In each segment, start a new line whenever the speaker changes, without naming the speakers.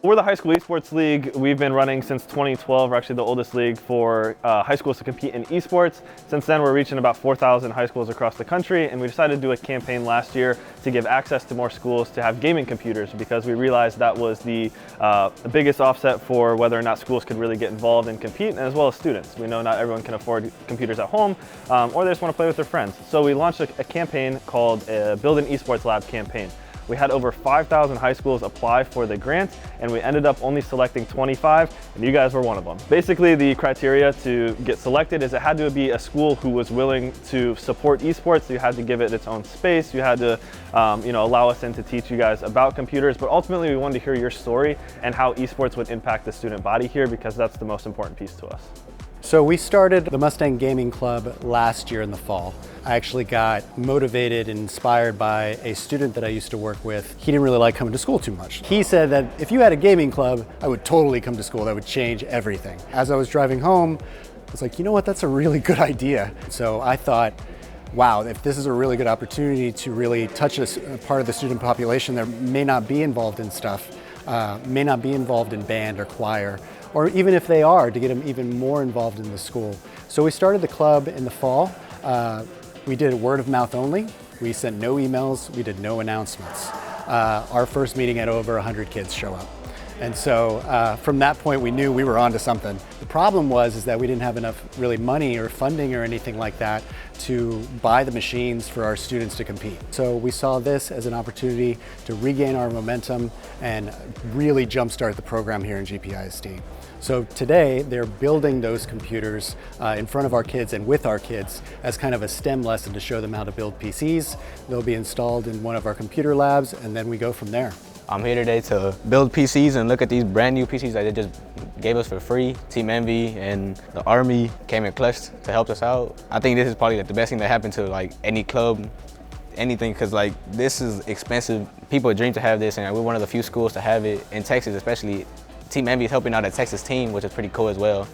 We're the High School Esports League. We've been running since 2012. We're actually the oldest league for high schools to compete in esports. Since then, we're reaching about 4,000 high schools across the country, and we decided to do a campaign last year to give access to more schools to have gaming computers, because we realized that was the biggest offset for whether or not schools could really get involved and compete, and as well as students. We know not everyone can afford computers at home, or they just want to play with their friends. So we launched a campaign called Build an Esports Lab campaign. We had over 5,000 high schools apply for the grant, and we ended up only selecting 25, and you guys were one of them. Basically, the criteria to get selected is it had to be a school who was willing to support esports. You had to give it its own space. You had to allow us in to teach you guys about computers, but ultimately we wanted to hear your story and how esports would impact the student body here, because that's the most important piece to us.
So we started the Mustang Gaming Club last year in the fall. I actually got motivated and inspired by a student that I used to work with. He didn't really like coming to school too much. He said that if you had a gaming club, I would totally come to school. That would change everything. As I was driving home, I was like, you know what, that's a really good idea. So I thought, wow, if this is a really good opportunity to really touch a part of the student population that may not be involved in stuff, may not be involved in band or choir, or even if they are, to get them even more involved in the school. So we started the club in the fall. We did word of mouth only. We sent no emails, we did no announcements. Our first meeting had over 100 kids show up. And so from that point, we knew we were onto something. The problem was that we didn't have enough really money or funding or anything like that to buy the machines for our students to compete. So we saw this as an opportunity to regain our momentum and really jumpstart the program here in GP.I.S.D. So today, they're building those computers in front of our kids and with our kids as kind of a STEM lesson to show them how to build PCs. They'll be installed in one of our computer labs, and then we go from there.
I'm here today to build PCs and look at these brand new PCs that they just gave us for free. Team Envy and the Army came in clutch to help us out. I think this is probably the best thing that happened to any club, anything, because this is expensive. People dream to have this, and we're one of the few schools to have it in Texas, especially. Team Envy is helping out a Texas team, which is pretty cool as well.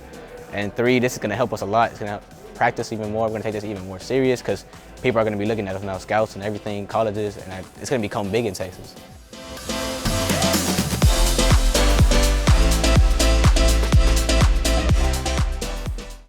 And 3, this is going to help us a lot. It's going to practice even more. We're going to take this even more serious, because people are going to be looking at us now, scouts and everything, colleges, and it's going to become big in Texas.